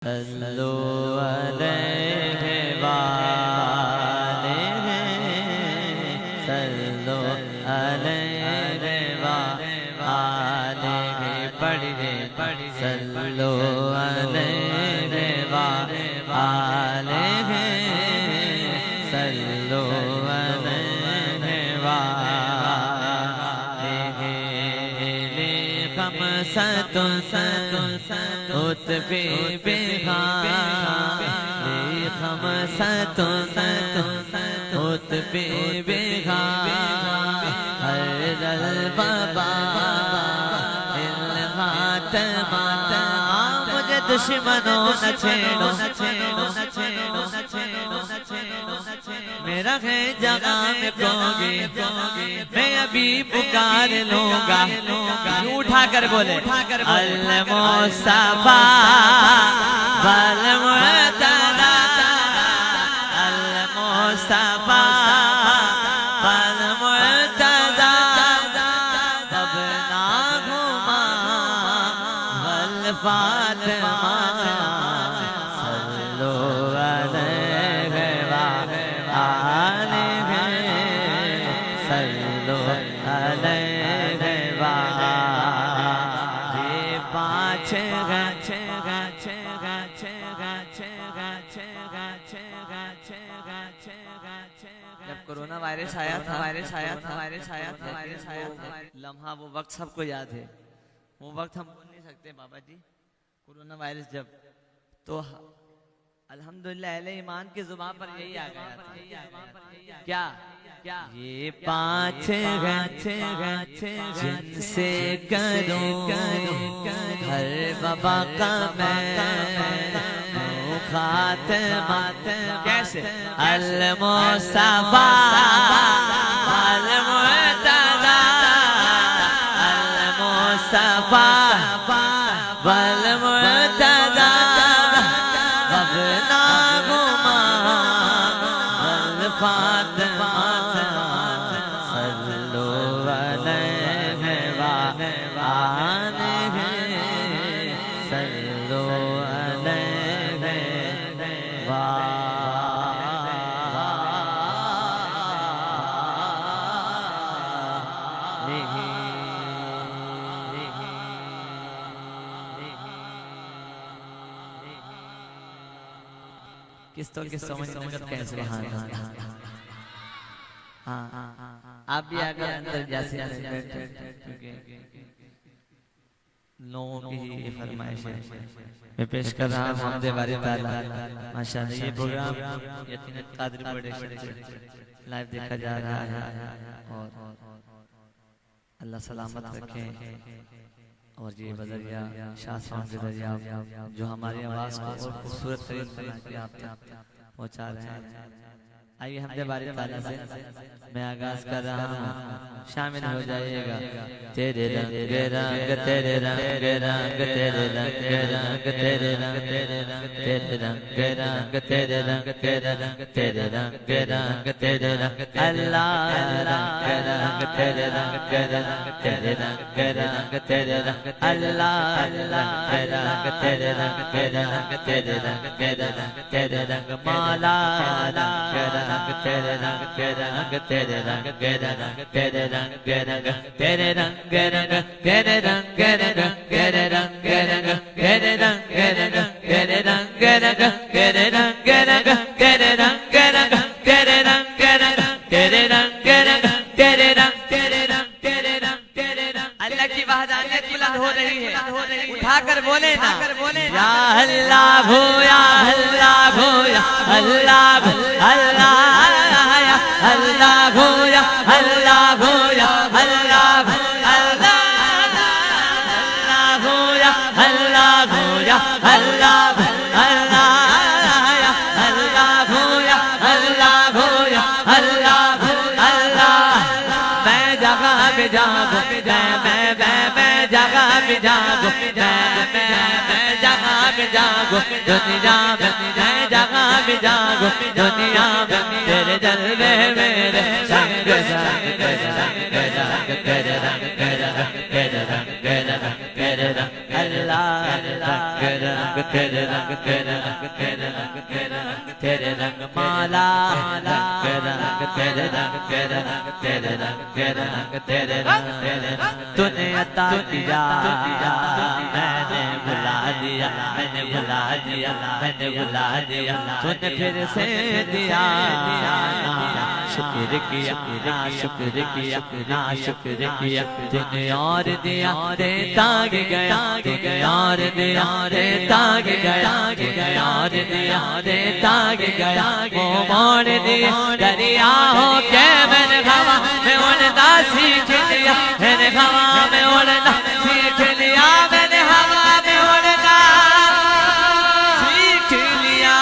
صلوا علیہ وآلہ صلوا علیہ وآلہ پڑھے صلوا علیہ وآلہ صلوا علیہ وآلہ خمسۃ اتفی خمسۃ اتفی بہا ہر البابا الخاتمہ مجھے دشمنوں نہ چھیڑو میرا ہے جگہ میں پروگی میں ابھی پکار لوں گا اٹھا کر بولے المصطفیٰ والمعتدى المصطفیٰ والمعتدى ابناہما والفاطمہ صلوا علیہ وآلہ صلوا علیہ وآلہ پانچ جب کرونا وائرس آیا تھا لمحہ وہ وقت سب کو یاد ہے وہ وقت ہم بھول نہیں سکتے بابا جی کرونا وائرس جب تو الحمدللہ اہل ایمان کی زبان پر یہی آ گیا تھا کیا یہ پانچ جن سے کروں ہر وبا کا میں خاتمہ کیسے المصطفیٰ والمعتدى المصطفیٰ والمعتدى ابناہما والفاطمہ صلوا علیہ وآلہ صلوا علیہ کس تو کس سمجھ کیسے آپ بھی آگے اندر جیسے لوگوں کی فرمائش ہے میں پیش کر رہا ہوں حمد باری تعالیٰ ماشاءاللہ یہ پروگرام یقیناً قادری پروڈکشن سے لائیو دیکھا جا رہا ہے اور اللہ سلامت رکھیں اور یہ بذریعہ شاہ صاحب کے ذریعہ جو ہماری آواز کو اور خوبصورت طریق بنا کے آپ تک پہنچا رہے ہیں آئیے حمد باری تعالیٰ سے میں آغاز کر رہا ہوں شامل ہو جائیے گا تیرے رنگ رنگ تیرے رنگ رنگ تیرے رنگ رنگ تیرے رنگ تیرے رنگ رنگ تیرے رنگ تیرے رنگ تیرے رنگ رنگ تیرے رنگ اللہ رنگ رنگ تیرے رنگ رنگ تیرے رنگ رنگ تیرے رنگ اللہ رنگ رنگ تیرے رنگ رنگ تیرے رنگ رنگ تیرے رنگ مالا رنگ رنگ تیرے رنگ رنگ تیرے رنگ رنگ تیرے رنگ رنگ تیرے رنگ رنگ تیرے رنگ رنگ تیرے رنگ رنگ تیرے رنگ رنگ تیرے رنگ رنگ تیرے رنگ رنگ تیرے رنگ رنگ تیرے رنگ رنگ تیرے رنگ رنگ تیرے رنگ تیرے رنگ تیرے رنگ تیرے رنگ اللہ کی وحدانیت بلند ہو رہی ہے اٹھا کر بولے نا یا اللہ ہو یا اللہ ہو یا اللہ اللہ اللہ ہو یا اللہ ہو یا اللہ اللہ ہو یا اللہ ہو یا اللہ اللہ ہو یا اللہ ہو یا اللہ اللہ میں جگہ پہ جاگوں میں جگہ پہ جاگوں میں جگہ پہ جاگوں دنیا میں جگہ پہ جاگوں دنیا میں تیرے جلوے میرے سنگ سنگ تیرے رنگ تیرے رنگ تیرے رنگ اللہ رنگ رنگ تیرے رنگ تیرے رنگ مالا رنگ رنگ تیرے رنگ تیرے رنگ تیرے رنگ تیرے رنگ تیرے رنگ تو نے عطا کیا میں نے بھلا دیا میں نے بھلا دیا میں نے بھلا دیا تو نے پھر سے دیا شکر کیا نا شکر کیا نا شکر کیا تو نے اور دیا دیتا گیا تو نے اور دیا دیتا گیا اور دیا دیتا گیا وہ موڑ دیا دریا ہو کے میں نے ہوا میں اڑنا سیکھ لیا میں نے ہوا میں اڑنا سیکھ لیا میں نے ہوا میں اڑنا سیکھ لیا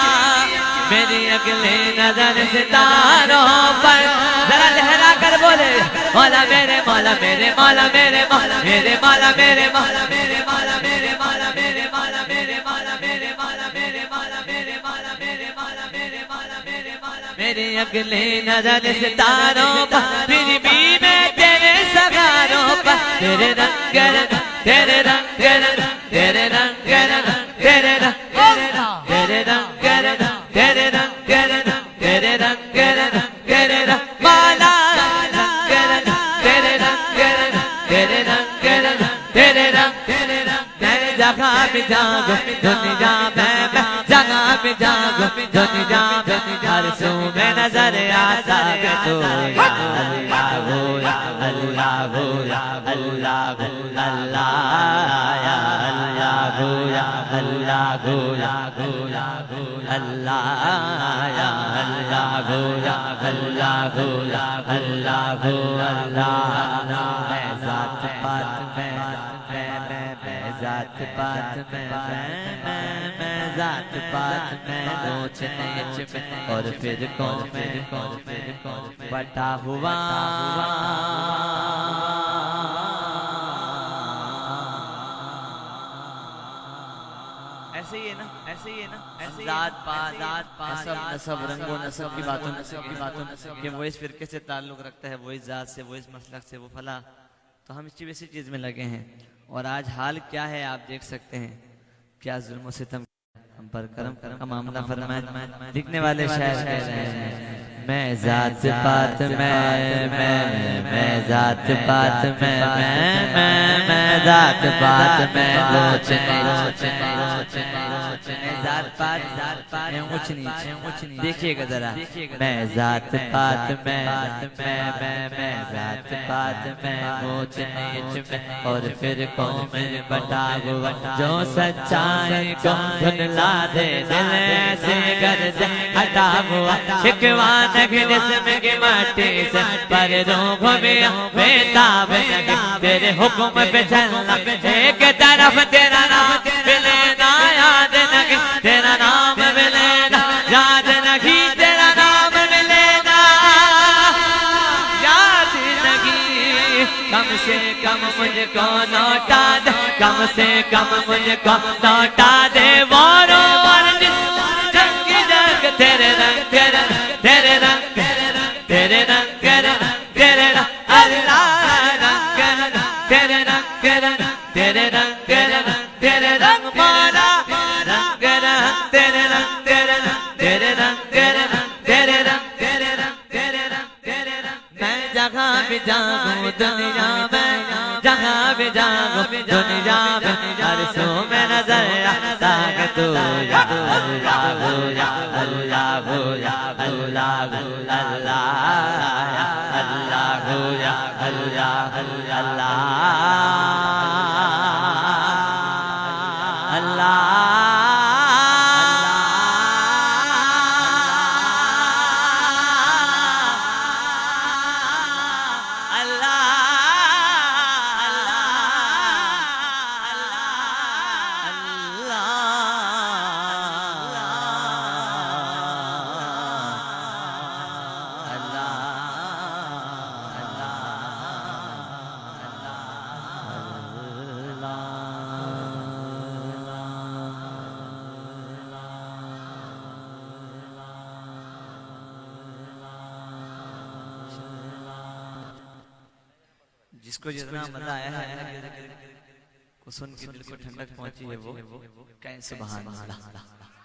میری اگلے نظر ستاروں پر ذرا لہرا کر بولے مولا میرے مولا میرے مولا میرے مولا میرے مولا میرے مولا میرے مولا میرے مولا میرے مولا میرے مولا میرے مولا میرے مولا میرے مولا میرے مولا میرے مولا میرے مولا میرے اگلے نظر ستاروں پر پھر بھی میں تیرے سگاروں پر تیرے رنگ رنگ تیرے رنگ رنگ تیرے رنگ رنگ تیرے رنگ تیرے رنگ رنگ تیرے رنگ رنگ تیرے رنگ رنگ تیرے رنگ مالا رنگ رنگ تیرے رنگ رنگ تیرے رنگ رنگ تیرے رنگ تیرے رنگ میں جگہ میں جاگو دنیا میں جگہ میں جاگو دنیا میں ہر سو میں نظر آتا ہے تو اللہ ہو یا اللہ ہو یا اللہ ہو اللہ یا اللہ ہو یا اللہ ہو یا اللہ یا اللہ ہو یا اللہ ہو یا اللہ ہو اللہ میں ذات پات میں ذات پات میں ذات پات میں اونچ نیچ میں اور پھر کون بٹا ہوا ایسے ہی ہے نا ایسے ہی ہے نا ذات پات نسب رنگ و نسب کی باتوں کہ وہ اس فرقے سے تعلق رکھتا ہے وہ اس ذات سے وہ اس مسلک سے وہ فلاں تو ہم اسی چیز میں لگے ہیں اور آج حال کیا ہے آپ دیکھ سکتے ہیں کیا ظلم و ستم ہم پر کرم کا معاملہ فرمائے لکھنے والے شاعر کہہ رہے ہیں میں ذات پات میں ذات پات میں ذات پات میں اونچ نیچ دیکھیے گا ذرا میں ذات پات میں ذات پات میں اونچ نیچ میں اور پھر قوم میں بٹا ہوا جو سچائی کو دھندلا دے دل سے گرد ہٹا ہوا شکوا نگی جسم کی مٹی سے پر روح میں بیتاب نگی تیرے حکم پہ چلنا ایک طرف تیرا نام لینا یاد نگی تیرا نام لینا یاد نگی تیرا نام لینا یاد نگی کم سے کم مجھ کو لوٹا دے کم سے کم مجھ کو لوٹا دے وارو ورد جنگ جنگ تیرے رنگ تیرے تیرے رنگ تیرے رنگ تیرے رنگ اللہ رنگ تیرے رنگ تیرے رنگ تیرے رنگ مالا رنگ تیرے رنگ تیرے رنگ تیرے رنگ تیرے رنگ میں جگہ بھی جاگوں دنیا میں جگہ بھی جاگوں دنیا میں ہر سو میں نظر آتا ہے تو یا اللہ ہو یا اللہ ہو یا اللہ ہو اللہ یا اللہ ہو یا اللہ اللہ جس کو جتنا مزہ آیا ہے کو سن کے دل کو ٹھنڈک پہنچی ہے وہ کہیں سبحان اللہ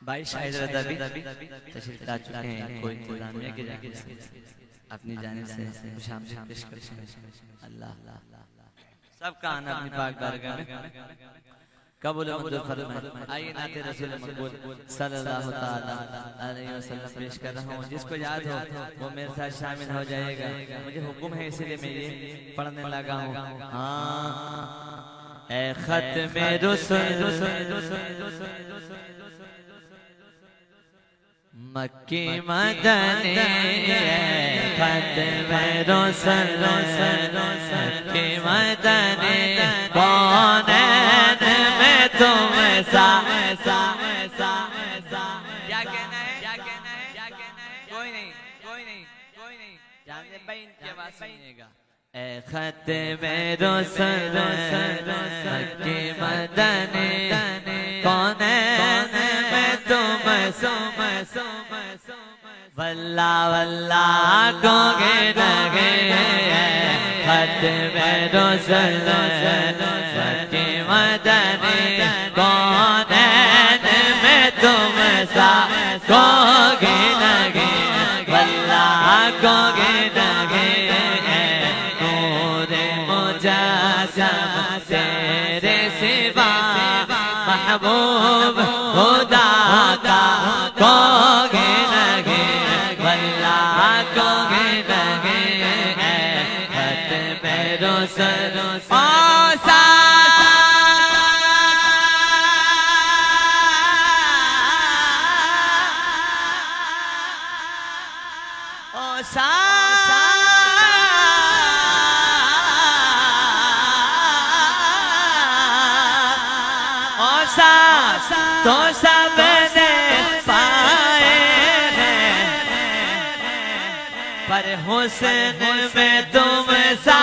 بھائی شاہد رضا بھی تشریف لا چکے ہیں، کوئی انتظامیہ کی جانب سے اپنی جانب سے خوش آمدید پیش کرتے ہیں۔ اللہ سب کا آنا اپنی پاک بارگاہ میں قبول و منظور فرمائے۔ آئیے نعت رسول مقبول صلی اللہ تعالی علیہ وسلم پیش کر رہا ہوں، جس کو یاد ہو وہ میرے ساتھ شامل ہو جائے گا۔ مجھے حکم ہے اسی لیے میں یہ پڑھنے لگا ہوں۔ اے ختم رسل مکی مدنی، اے ختم رسل مکی مدنی، کونین میں تم سا کیا کہنا ہے؟ کوئی نہیں جانتے بھائی ان کی آواز سنیے گا۔ اے ختم رسل مکی مدنی، کونین میں تم واللہ واللہ کو گے لگے، ختم رسل مکی مدنی، کونین میں تم سا کو گے لگے، واللہ کو گے لگے، نور مجسم تیرے سوا محبوب خدا کا کو گے لگے، واللہ کو گے لگے، ختم رسل تو سب نے پائے ہیں، پر حسن میں تم سا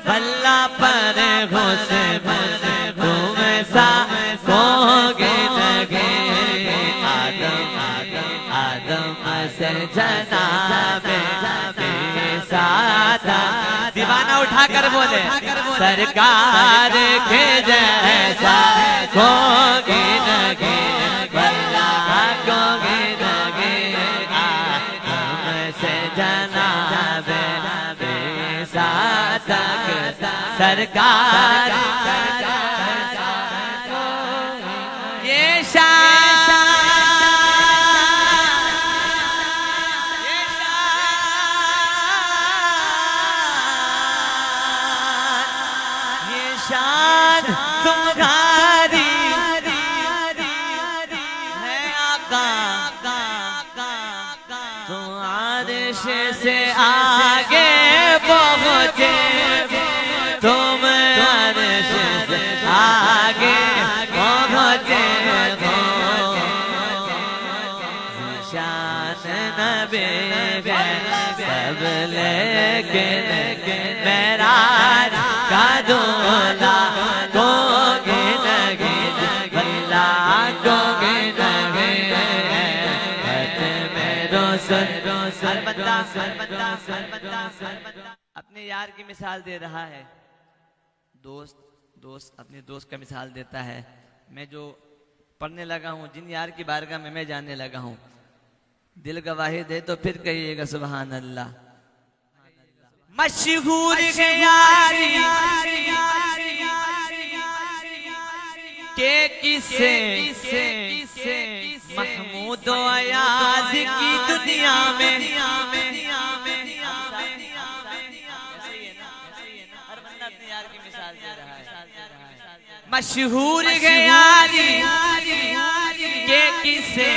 بھلا، پر حسن میں تم سا ہوگے لگے، آدم سے جناب ساتھ دیوانہ اٹھا کر بولے، سرکار کے جیسا ہوگے لگے، واللہ کو گے لگے، آدم سے جناب ساتھ سرکار یہ شان تمہاری ہے آقا، تم عرش سے آگے پہنچے، تم عرش سے آگے پہنچے ہو، شان نبی سب لیکن معراج کا دولا کو گے لگے، واللہ کو گے لگے، ختم رسل ہر بندہ اپنے یار کی مثال دے رہا ہے، دوست اپنے دوست کا مثال دیتا ہے۔ میں جو پڑھنے لگا ہوں، جن یار کی بارگاہ میں جانے لگا ہوں، دل گواہی دے تو پھر کہیے گا سبحان اللہ۔ مشہور ہے یاری کہ کسے محمود و ایاز کی دنیا میں، ہر بندہ اپنے یار کی مثال دے رہا ہے۔ مشہور ہے یاری کہ کسے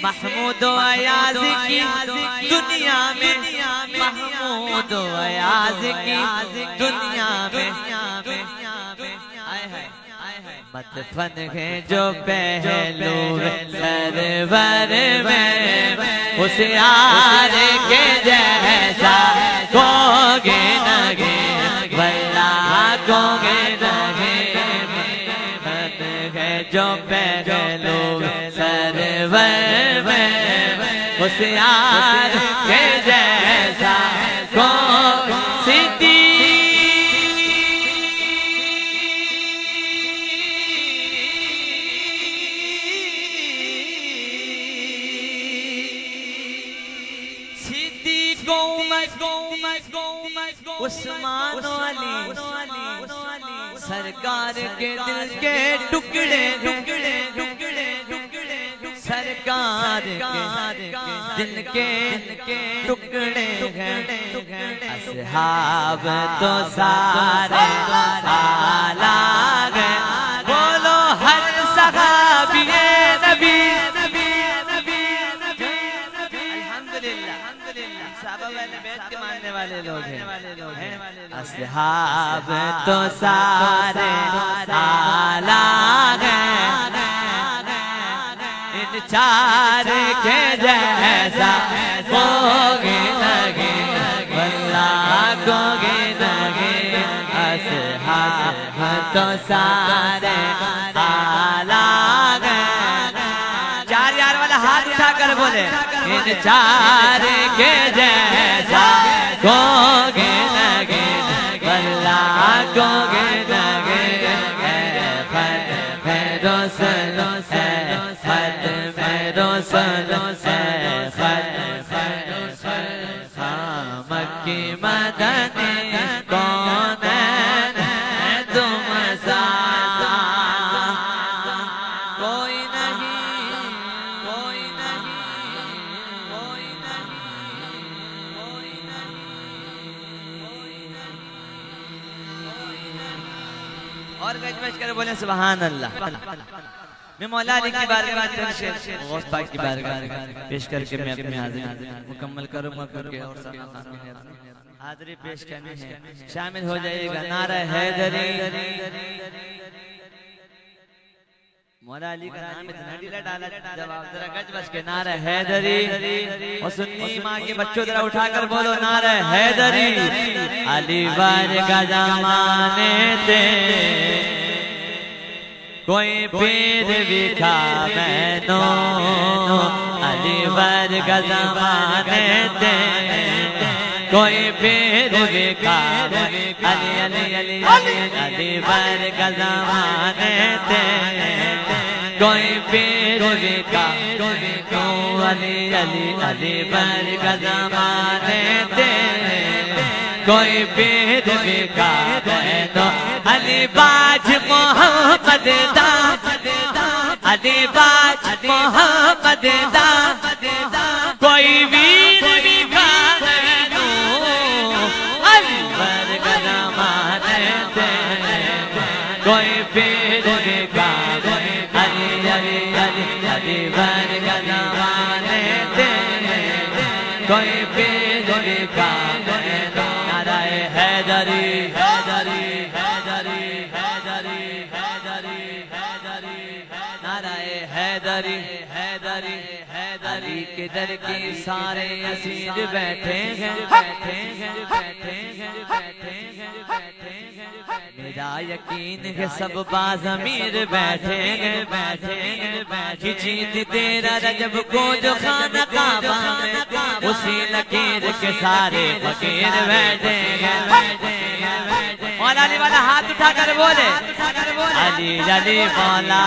محمود و ایاز کی دنیا میں، محمود و ایاز کی دنیا میں، مدفن ہے جو پہلو سرور میں، اس یار کے جیسا کو گے لگے، واللہ کو گے لگے، مدفن ہے جو پہلو سرور میں، اس یار کے جیسا کو سیدھی عثمان و علی سرکار کے دل کے ٹکڑے سرکار کے دل کے ٹکڑے ہیں اصحاب تو سارے اعلیٰ ہیں بولو ہر صحابی نبی کے ماننے والے لوگ ہیں اصحاب تو سارے اعلیٰ ہیں ان چار کے جیسا ہوگی لگے واللہ کو گی لگے اصحاب تو سارے اعلیٰ ہیں چار یار والا ہاتھ اٹھا کر بولے ان چار کے جیسا کوگے لگے واللہ کوگے لگے خط رسل خط رسل مکی مدنی کون تم سا کوئی نہیں کوئی اور گج بج کر بولیں سبحان اللہ میں مولا علی کی بارگاہ چند شعر غوث پاک کی بارگاہ پیش کر کے میں اپنی حاضری مکمل کروں گا کیونکہ اور سب حاضری پیش کرنی ہے شامل ہو جائے گا نعرہ حیدری مولا علی کا نام اتنا ڈیلا ڈالا جواب ذرا گج بج کے نعرہ حیدری اور سنی ماں کے بچوں ذرا اٹھا کر بولو نعرہ حیدری علی بارگاہ زمانے تھے کوئی پیر بکھا میں نو علی بارگاہ زمانے تھے کوئی پیر بکھا علی علی علی علی بارگاہ زمانے تھے کوئی پیر بکھا علی علی علی بارگاہ زمانے تھے کوئی پیر بکھا علی باج محمد دا علی باج محمد دا کوئی ویر بکھا علی بارگاہ زمانے تھے کوئی پیر بکھا علی علی علی علی بارگاہ زمانے تھے کوئی پیر بکھا نعرہ حیدری حیدری حیدری حیدری حیدری حیدری نعرہ حیدری حیدری علی کے در کی سارے اسیر بیٹھے ہیں میرا یقین ہے سب بازمیر بیٹھے ہیں جیت تیرا رجب کو جو خانہ کعبہ میں اسی لکیر کے سارے فقیر بیٹھے ہیں مولا علی والا ہاتھ اٹھا کر بولے علی علی مولا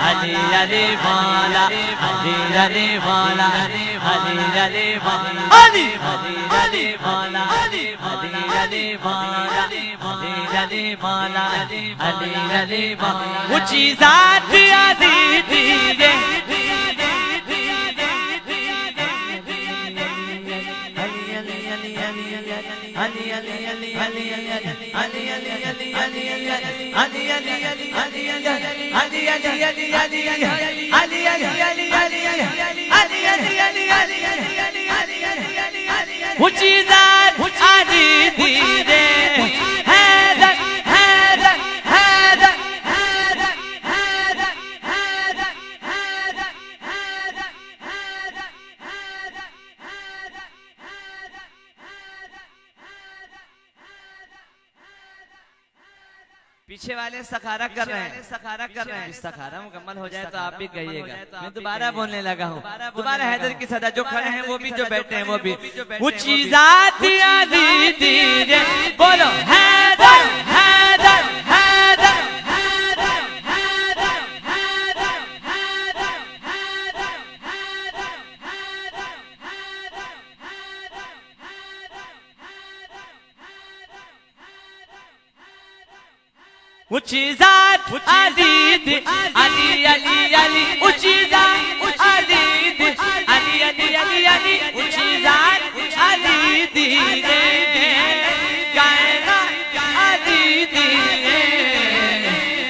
علی علی مولا علی علی مولا علی علی مولا علی علی مولا علی علی مولا علی علی مولا علی علی مولا اونچی ذات علی دیجے علی علی علی علی علی علی علی علی علی علی اونچی ذات علی دیدے حیدر حیدر حیدر حیدر حیدر حیدر حیدر حیدر حیدر پیچھے والے سخارہ کر رہے ہیں سخارہ مکمل ہو جائے تو آپ بھی کہیے گا میں دوبارہ بولنے لگا ہوں دوبارہ حیدر کی صدا جو کھڑے ہیں وہ بھی جو بیٹھے ہیں وہ بھی اونچی ذات علی دیجے بولو حیدر حیدر حیدر حیدر حیدر حیدر حیدر حیدر حیدر حیدر اونچی ذات علی دی علی علی علی اونچی ذات علی دی علی علی علی علی اونچی ذات علی دی کائنات علی دی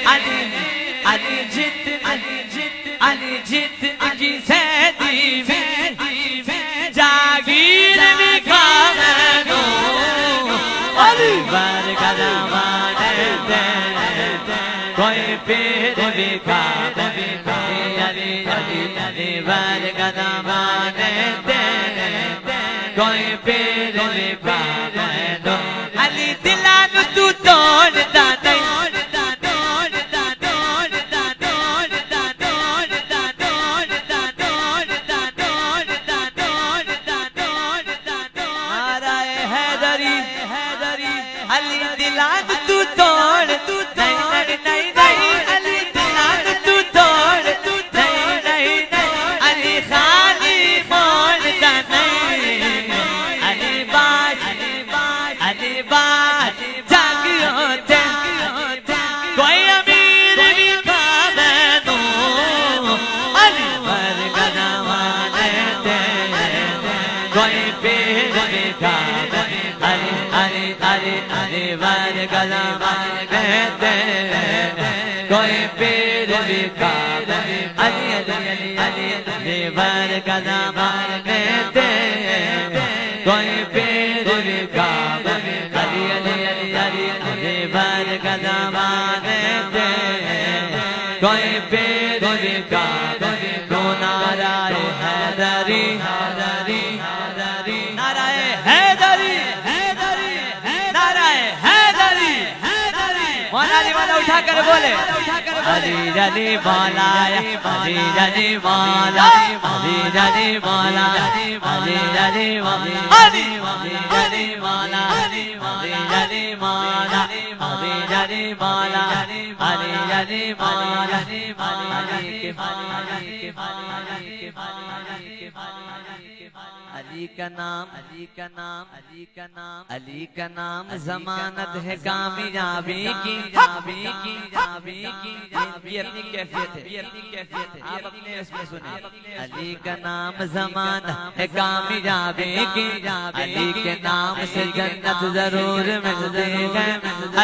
علی علی جت علی جت کی سیدی جاگیر بکامنو علی برکت مانتے کوئی پیر بکامنو علی علی علی برکت مانتے کوئی پیر بکامنو علی دلان تو توڑتا نہیں علی دلان تو توڑ نہیں نہیں نہیں علی دلان تو توڑ نہیں نہیں نہیں علی خالی موڑتا نہیں علی باج جاگ ہوتے کوئی امیر بھی کامنو علی برکت مانتے کوئی پیر بھی کامنو علی علی علی علی برکت مانتے کوئی پیر بھی کامنو علی علی علی علی علی برکت مانتے کوئی پیر بھی کامنو علی علی علی علی علی برکت مانتے کوئی پیر بھی کامنو نعرہ حیدری نعرہ حیدری مولا علی مولا اٹھا کر بولے علی علی مولا علی علی مولا علی علی مولا علی علی مولا علی علی مولا علی علی مولا علی علی مولا علی علی مولا علی کا نام علی کا نام علی کا نام علی کا نام ضمانت ہے کامیابی کی یہ اپنی کیفیت ہے آپ اپنے اس میں سنیں علی کا نام ضمانت ہے کامیابی کی علی کے نام سے جنت ضرور ملتی ہے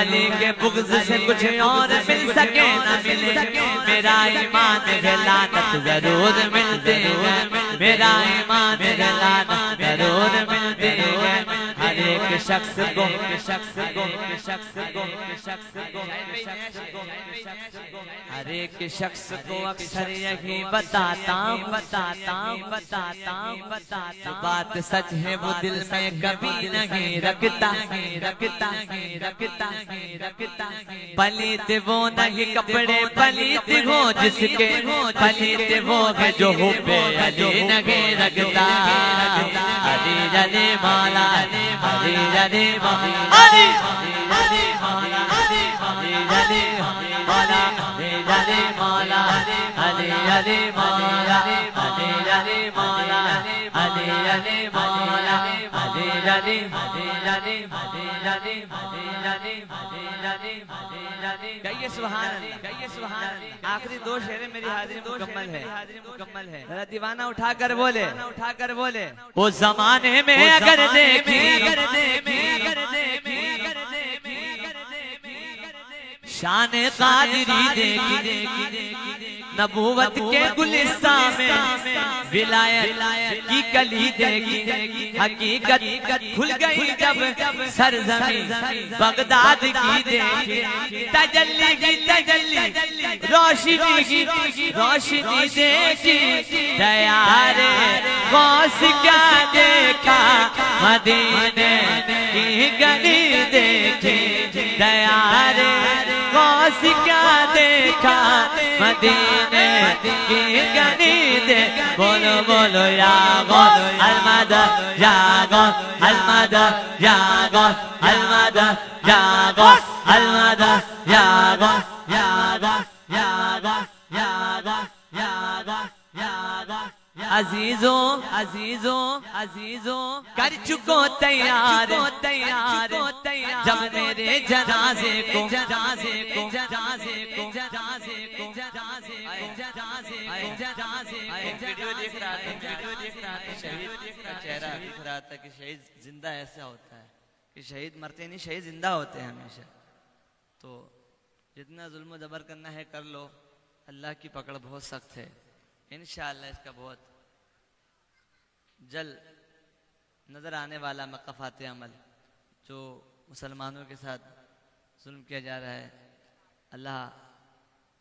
علی کے بغض سے کچھ اور مل سکے نہ ملے میرا ایمان ہے لعنت ضرور ملتی ہے میرا ایمان ہے لعنت ضرور ملتی ہے ہر ایک شخص کو ہر ایک شخص کو اکثر یہی بتاتا ہوں بات سچ ہے وہ دل میں کبھی نہیں رکھتا پلیت وہ نہیں کپڑے پلیت ہو جس کے پلیت وہ ہے جو ہو پہ علی نہیں رکھتا علی علی مولا علی علی مولا علی علی مولا علی علی مولا علی علی مولا علی علی مولا علی علی مولا علی علی مولا علی علی کہیے سبحان اللہ کہیے سبحان اللہ آخری دو شعر میری حاضری مکمل ہے ذرا دیوانہ اٹھا کر بولے وہ زمانے میں اگر دیکھی شان قادری دیکھی نبوت کے گلستان میں ولایت کی کلی دیکھی حقیقت کھل گئی جب سرزمین بغداد کی دیکھی تجلی روشنی دیکھی دیار غوث کیا دیکھا مدینے کی گلی دیکھی دیار غوث کیا دیکھا مدینے کی گلی دے بولو بولو یا غوث المدد یا غوث المدد یا غوث المدد یا غوث المدد یا غوث یا غوث یا غوث یا غوث یا غوث یا غوث عزیزوں کر چکو تیار جب میرے جنازے کو ویڈیو دیکھ رہا تھا، شہید کا چہرہ دکھ رہا تھا کہ شہید زندہ ایسا ہوتا ہے کہ شہید مرتے نہیں، شہید زندہ ہوتے ہیں ہمیشہ. تو جتنا ظلم و جبر کرنا ہے کر لو، اللہ کی پکڑ بہت سخت ہے. انشاءاللہ اس کا بہت جل نظر آنے والا مقفات عمل جو مسلمانوں کے ساتھ ظلم کیا جا رہا ہے، اللہ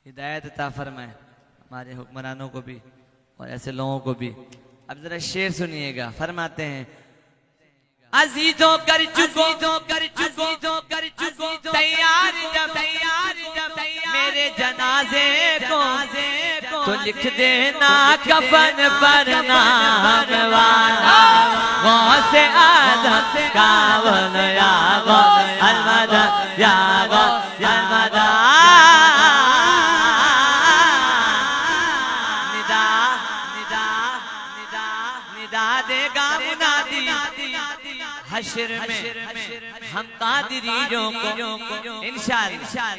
ہدایت عطا فرمائے ہمارے حکمرانوں کو بھی اور ایسے لوگوں کو بھی. اب ذرا شعر سنیے گا. فرماتے ہیں عزیزوں کر چکو تیار جب میرے جنازے کو تو لکھ دینا کفن پر نام والا غوث اعظم کاون یا غوث المدد یا غوث المدد. ندا دے گا منادی حشر میں ہم قادریوں کو انشاءاللہ.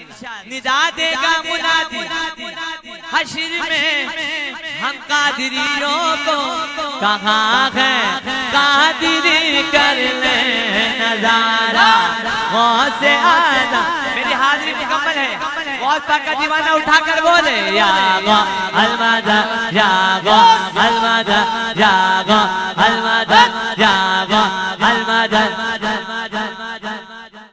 ندا دے گا منادی حشر میں ہم قادریوں کو کہاں ہے قادری کر لے نظارہ غوث اعظم. میری حاضری مکمل ہے. غوث پاک کا دیوانہ اٹھا کر بولے یا غوث المدد یا غوث المدد یا غوث المدد یا